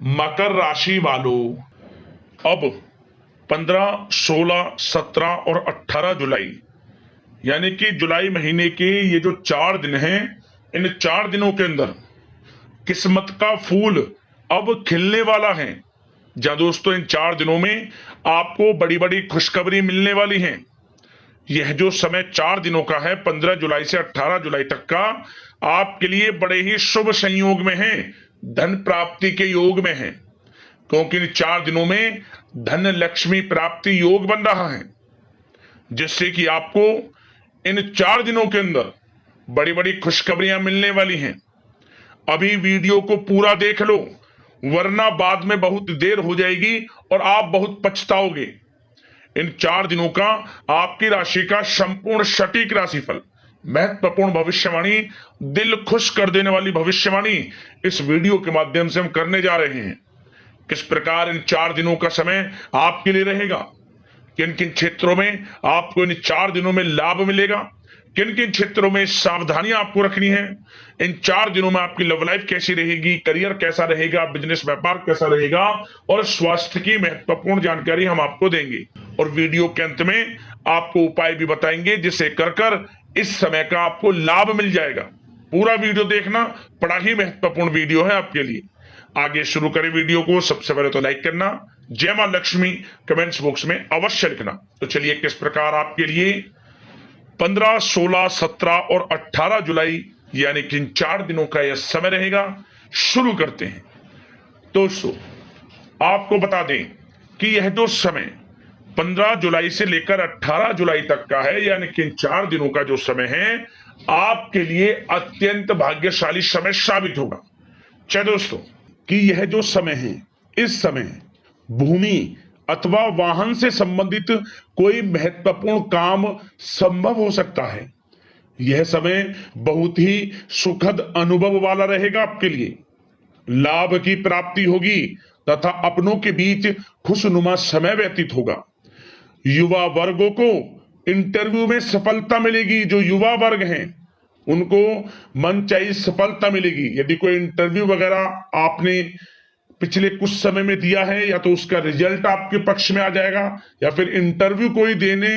मकर राशि वालों, अब 15, 16, 17 और 18 जुलाई यानी कि जुलाई महीने के ये जो 4 दिन हैं, इन 4 दिनों के अंदर किस्मत का फूल अब खिलने वाला है। जहां दोस्तों इन 4 दिनों में आपको बड़ी बड़ी खुशखबरी मिलने वाली है। यह जो समय 4 दिनों का है, 15 जुलाई से 18 जुलाई तक का, आपके लिए बड़े ही शुभ संयोग में है, धन प्राप्ति के योग में है। क्योंकि इन 4 दिनों में धन लक्ष्मी प्राप्ति योग बन रहा है, जिससे कि आपको इन 4 दिनों के अंदर बड़ी बड़ी खुशखबरियां मिलने वाली हैं। अभी वीडियो को पूरा देख लो, वरना बाद में बहुत देर हो जाएगी और आप बहुत पछताओगे। इन 4 दिनों का आपकी राशि का संपूर्ण सटीक राशिफल, महत्वपूर्ण भविष्यवाणी, दिल खुश कर देने वाली भविष्यवाणी इस वीडियो के माध्यम से हम करने जा रहे हैं। किस प्रकार इन 4 दिनों का समय आपके लिए रहेगा, किन किन क्षेत्रों में आपको इन 4 दिनों में लाभ मिलेगा, किन किन क्षेत्रों में सावधानियां आपको रखनी है, इन 4 दिनों में आपकी लव लाइफ कैसी रहेगी, करियर कैसा रहेगा, बिजनेस व्यापार कैसा रहेगा, और स्वास्थ्य की महत्वपूर्ण जानकारी हम आपको देंगे। और वीडियो के अंत में आपको उपाय भी बताएंगे, जिससे कर कर इस समय का आपको लाभ मिल जाएगा। पूरा वीडियो देखना, बड़ा ही महत्वपूर्ण वीडियो है आपके लिए। आगे शुरू करें वीडियो को। सबसे पहले तो लाइक करना, जय मां लक्ष्मी कमेंट्स बॉक्स में अवश्य लिखना। तो चलिए किस प्रकार आपके लिए 15, 16, 17 और 18 जुलाई यानी कि इन 4 दिनों का यह समय रहेगा, शुरू करते हैं। दोस्तों आपको बता दें कि यह जो समय 15 जुलाई से लेकर 18 जुलाई तक का है, यानी कि इन 4 दिनों का जो समय है, आपके लिए अत्यंत भाग्यशाली समय साबित होगा। चलिए दोस्तों, कि यह जो समय है, इस समय भूमि अथवा वाहन से संबंधित कोई महत्वपूर्ण काम संभव हो सकता है। यह समय बहुत ही सुखद अनुभव वाला रहेगा आपके लिए। लाभ की प्राप्ति होगी तथा अपनों के बीच खुशनुमा समय व्यतीत होगा। युवा वर्गों को इंटरव्यू में सफलता मिलेगी। जो युवा वर्ग हैं उनको मनचाही सफलता मिलेगी। यदि कोई इंटरव्यू वगैरह आपने पिछले कुछ समय में दिया है, या तो उसका रिजल्ट आपके पक्ष में आ जाएगा, या फिर इंटरव्यू कोई देने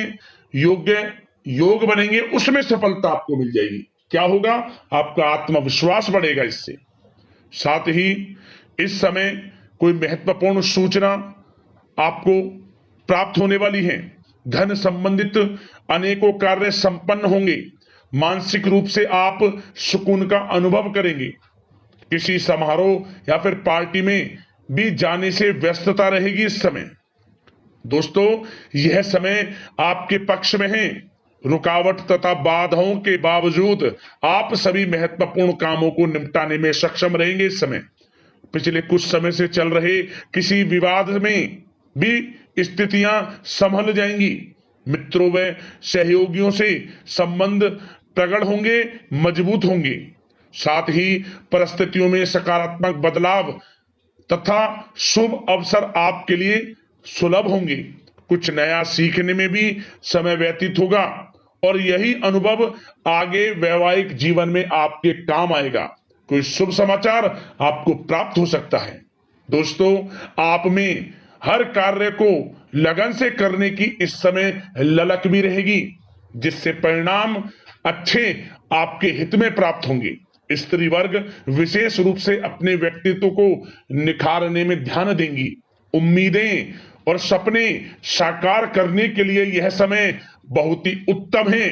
योग्य योग बनेंगे, उसमें सफलता आपको मिल जाएगी। क्या होगा? आपका आत्मविश्वास बढ़ेगा इससे। साथ ही इस समय कोई महत्वपूर्ण सूचना आपको प्राप्त होने वाली है। धन संबंधित अनेकों कार्य संपन्न होंगे। मानसिक रूप से आप सुकून का अनुभव करेंगे। किसी समारोह या फिर पार्टी में भी जाने से व्यस्तता रहेगी इस समय। दोस्तों यह समय आपके पक्ष में है। रुकावट तथा बाधाओं के बावजूद आप सभी महत्वपूर्ण कामों को निपटाने में सक्षम रहेंगे इस समय। पिछले कुछ समय से चल रहे किसी विवाद में भी स्थितियां संभल जाएंगी। मित्रों व सहयोगियों से संबंध प्रगाढ़ होंगे, मजबूत होंगे। साथ ही परिस्थितियों में सकारात्मक बदलाव तथा शुभ अवसर आपके लिए सुलभ होंगे। कुछ नया सीखने में भी समय व्यतीत होगा और यही अनुभव आगे वैवाहिक जीवन में आपके काम आएगा। कोई शुभ समाचार आपको प्राप्त हो सकता है। दोस्तों आप में हर कार्य को लगन से करने की इस समय ललक भी रहेगी, जिससे परिणाम अच्छे आपके हित में प्राप्त होंगे। स्त्री वर्ग विशेष रूप से अपने व्यक्तित्व को निखारने में ध्यान देंगी। उम्मीदें और सपने साकार करने के लिए यह समय बहुत ही उत्तम है।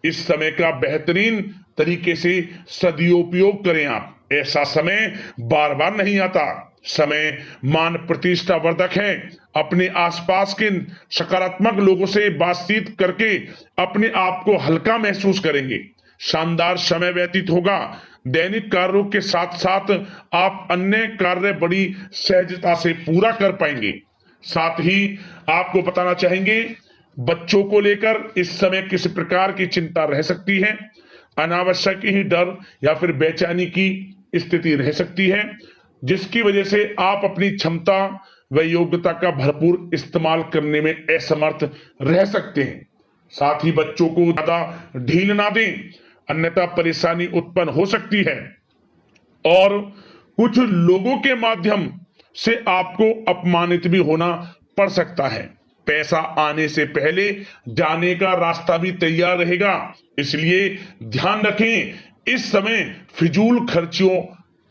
इस समय का बेहतरीन तरीके से सदुपयोग करें आप। ऐसा समय बार बार नहीं आता। समय मान प्रतिष्ठा वर्धक है। अपने आसपास के सकारात्मक लोगों से बातचीत करके अपने आप को हल्का महसूस करेंगे। शानदार समय व्यतीत होगा। दैनिक कार्यों के साथ साथ आप अन्य कार्य बड़ी सहजता से पूरा कर पाएंगे। साथ ही आपको बताना चाहेंगे, बच्चों को लेकर इस समय किसी प्रकार की चिंता रह सकती है। अनावश्यक ही डर या फिर बेचैनी की स्थिति रह सकती है, जिसकी वजह से आप अपनी क्षमता व योग्यता का भरपूर इस्तेमाल करने में असमर्थ रह सकते हैं। साथ ही बच्चों को ज्यादा ढील ना दें, अन्यथा परेशानी उत्पन्न हो सकती है। और कुछ लोगों के माध्यम से आपको अपमानित भी होना पड़ सकता है। पैसा आने से पहले जाने का रास्ता भी तैयार रहेगा, इसलिए ध्यान रखें, इस समय फिजूल खर्चियों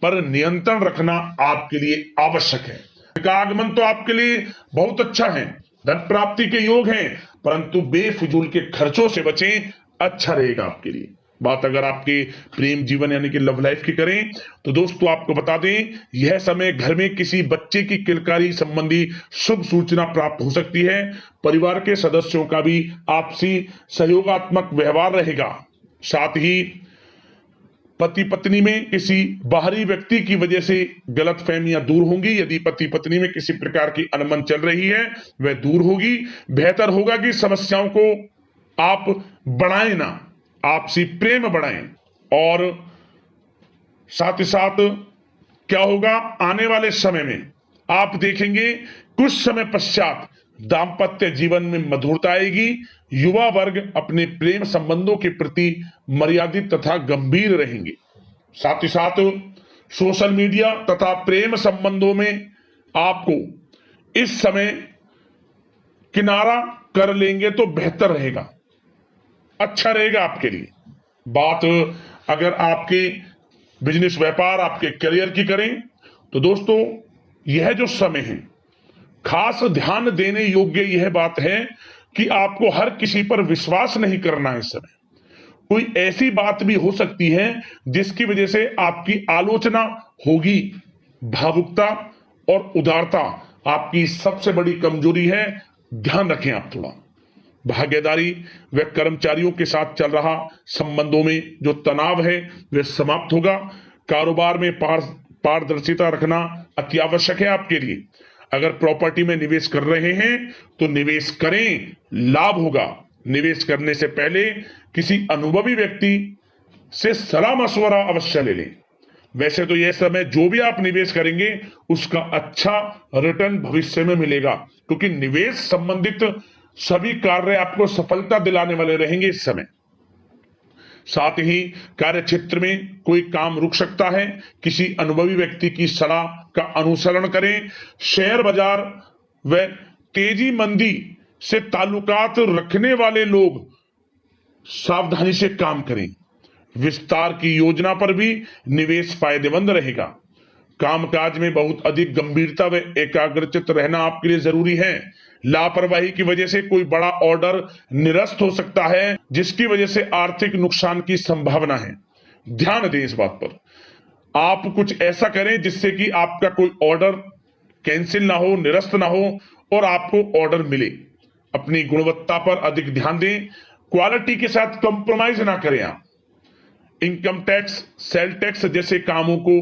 पर नियंत्रण रखना आपके लिए आवश्यक है। का आगमन तो आपके लिए बहुत अच्छा है, धन प्राप्ति के योग हैं, परंतु बेफिजूल के खर्चों से बचें, अच्छा रहेगा आपके लिए। बात अगर आपके प्रेम जीवन यानी कि लव लाइफ की करें तो दोस्तों आपको बता दें, यह समय घर में किसी बच्चे की किलकारी संबंधी शुभ सूचना प्राप्त हो सकती है। परिवार के सदस्यों का भी आपसी सहयोगात्मक व्यवहार रहेगा। साथ ही पति पत्नी में किसी बाहरी व्यक्ति की वजह से गलतफहमियां दूर होंगी। यदि पति पत्नी में किसी प्रकार की अनबन चल रही है वह दूर होगी। बेहतर होगा कि समस्याओं को आप बढ़ाएं ना, आपसी प्रेम बढ़ाएं। और साथ ही साथ क्या होगा, आने वाले समय में आप देखेंगे कुछ समय पश्चात दाम्पत्य जीवन में मधुरता आएगी। युवा वर्ग अपने प्रेम संबंधों के प्रति मर्यादित तथा गंभीर रहेंगे। साथ ही साथ सोशल मीडिया तथा प्रेम संबंधों में आपको इस समय किनारा कर लेंगे तो बेहतर रहेगा, अच्छा रहेगा आपके लिए। बात अगर आपके बिजनेस व्यापार आपके करियर की करें तो दोस्तों यह जो समय है खास ध्यान देने योग्य यह बात है कि आपको हर किसी पर विश्वास नहीं करना है। इस समय कोई ऐसी बात भी हो सकती है जिसकी वजह से आपकी आलोचना होगी। भावुकता और उदारता आपकी सबसे बड़ी कमजोरी है, ध्यान रखें आप थोड़ा। भागीदारी व कर्मचारियों के साथ चल रहा संबंधों में जो तनाव है वह समाप्त होगा। कारोबार में पारदर्शिता रखना अति आवश्यक है आपके लिए। अगर प्रॉपर्टी में निवेश कर रहे हैं तो निवेश करें, लाभ होगा। निवेश करने से पहले किसी अनुभवी व्यक्ति से सलाह मशवरा अवश्य ले लें। वैसे तो यह समय जो भी आप निवेश करेंगे उसका अच्छा रिटर्न भविष्य में मिलेगा, क्योंकि निवेश संबंधित सभी कार्य आपको सफलता दिलाने वाले रहेंगे इस समय। साथ ही कार्य क्षेत्र में कोई काम रुक सकता है, किसी अनुभवी व्यक्ति की सलाह का अनुसरण करें। शेयर बाजार व तेजी मंदी से ताल्लुकात रखने वाले लोग सावधानी से काम करें। विस्तार की योजना पर भी निवेश फायदेमंद रहेगा। कामकाज में बहुत अधिक गंभीरता व एकाग्रचित रहना आपके लिए जरूरी है। लापरवाही की वजह से कोई बड़ा ऑर्डर निरस्त हो सकता है, जिसकी वजह से आर्थिक नुकसान की संभावना है। ध्यान दें इस बात पर। आप कुछ ऐसा करें जिससे कि आपका कोई ऑर्डर कैंसिल ना हो, निरस्त ना हो और आपको ऑर्डर मिले। अपनी गुणवत्ता पर अधिक ध्यान दें, क्वालिटी के साथ कंप्रोमाइज ना करें आप। इनकम टैक्स, सेल टैक्स जैसे कामों को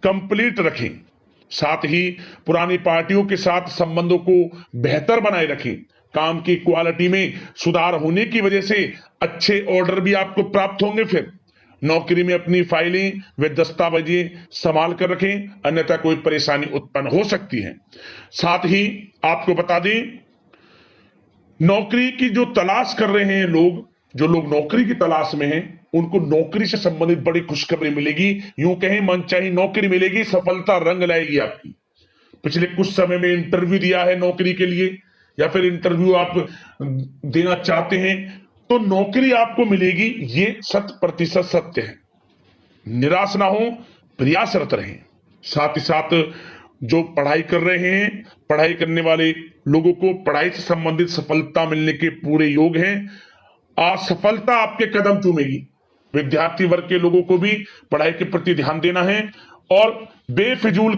कंप्लीट रखें। साथ ही पुरानी पार्टियों के साथ संबंधों को बेहतर बनाए रखें। काम की क्वालिटी में सुधार होने की वजह से अच्छे ऑर्डर भी आपको प्राप्त होंगे। फिर नौकरी में अपनी फाइलें व दस्तावेजें संभाल कर रखें, अन्यथा कोई परेशानी उत्पन्न हो सकती है। साथ ही आपको बता दें, नौकरी की जो तलाश कर रहे हैं लोग, जो लोग नौकरी की तलाश में हैं, उनको नौकरी से संबंधित बड़ी खुशखबरी मिलेगी। यूं कहें मनचाही नौकरी मिलेगी, सफलता रंग लाएगी आपकी। पिछले कुछ समय में इंटरव्यू दिया है नौकरी के लिए या फिर इंटरव्यू आप देना चाहते हैं तो नौकरी आपको मिलेगी, ये 100% सत्य है। निराश ना हो, प्रयासरत रहें। साथ ही साथ जो पढ़ाई कर रहे हैं, पढ़ाई करने वाले लोगों को पढ़ाई से संबंधित सफलता मिलने के पूरे योग हैं। असफलता आपके कदम चूमेगी। विद्यार्थी वर्ग के लोगों को भी पढ़ाई के प्रति ध्यान देना है और बेफिजूल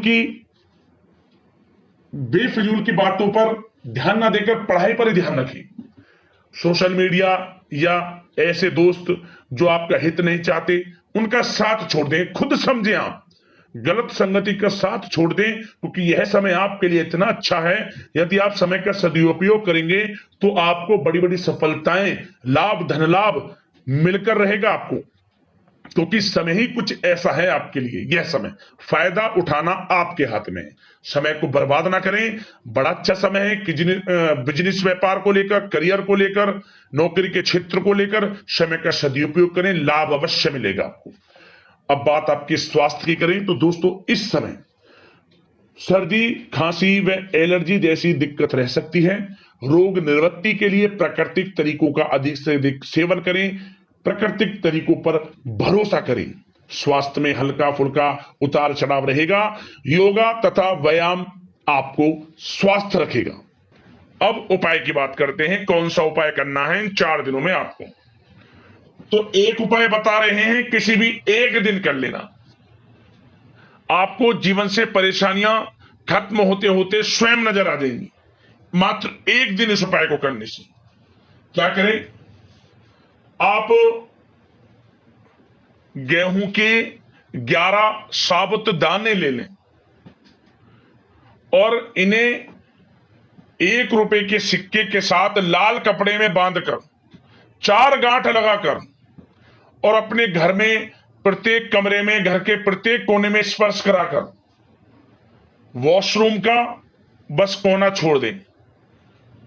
की बातों पर ध्यान ना देकर पढ़ाई पर ही ध्यान रखें। सोशल मीडिया या ऐसे दोस्त जो आपका हित नहीं चाहते उनका साथ छोड़ दें। खुद समझें, आप गलत संगति का साथ छोड़ दें, क्योंकि यह समय आपके लिए इतना अच्छा है। यदि आप समय का सदुपयोग करेंगे तो आपको बड़ी बड़ी सफलताएं, लाभ, धन लाभ मिलकर रहेगा आपको, क्योंकि समय ही कुछ ऐसा है आपके लिए। यह समय फायदा उठाना आपके हाथ में है। समय को बर्बाद ना करें, बड़ा अच्छा समय है कि बिजनेस व्यापार को लेकर, करियर को लेकर, नौकरी के क्षेत्र को लेकर समय का सदुपयोग करें, लाभ अवश्य मिलेगा आपको। अब बात आपके स्वास्थ्य की करें तो दोस्तों इस समय सर्दी, खांसी व एलर्जी जैसी दिक्कत रह सकती है। रोग निवृत्ति के लिए प्राकृतिक तरीकों का अधिक से अधिक सेवन करें, प्राकृतिक तरीकों पर भरोसा करें। स्वास्थ्य में हल्का फुल्का उतार चढ़ाव रहेगा। योगा तथा व्यायाम आपको स्वस्थ रखेगा। अब उपाय की बात करते हैं, कौन सा उपाय करना है इन 4 दिनों में आपको। तो एक उपाय बता रहे हैं, किसी भी एक दिन कर लेना। आपको जीवन से परेशानियां खत्म होते होते स्वयं नजर आ जाएंगी, मात्र एक दिन इस उपाय को करने से। क्या करें? आप गेहूं के 11 साबुत दाने ले लें और इन्हें 1 रुपए के सिक्के के साथ लाल कपड़े में बांधकर 4 गांठ लगाकर और अपने घर में प्रत्येक कमरे में, घर के प्रत्येक कोने में स्पर्श कराकर वॉशरूम का बस कोना छोड़ दें।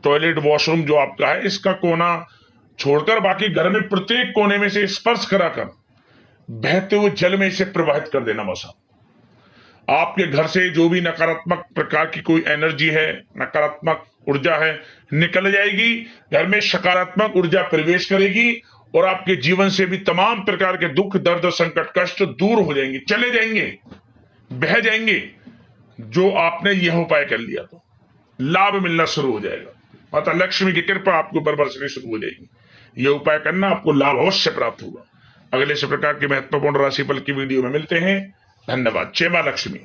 टॉयलेट वॉशरूम जो आपका है इसका कोना छोड़कर बाकी घर में प्रत्येक कोने में से स्पर्श कराकर बहते हुए जल में इसे प्रवाहित कर देना। बस आपके घर से जो भी नकारात्मक प्रकार की कोई एनर्जी है, नकारात्मक ऊर्जा है, निकल जाएगी। घर में सकारात्मक ऊर्जा प्रवेश करेगी और आपके जीवन से भी तमाम प्रकार के दुख, दर्द, संकट, कष्ट दूर हो जाएंगे, चले जाएंगे, बह जाएंगे। जो आपने यह उपाय कर लिया तो लाभ मिलना शुरू हो जाएगा। माता लक्ष्मी की कृपा आपके ऊपर बरसनी शुरू हो जाएगी। यह उपाय करना, आपको लाभ अवश्य प्राप्त होगा। अगले इस प्रकार के महत्वपूर्ण राशिफल की वीडियो में मिलते हैं। धन्यवाद। जय मां लक्ष्मी।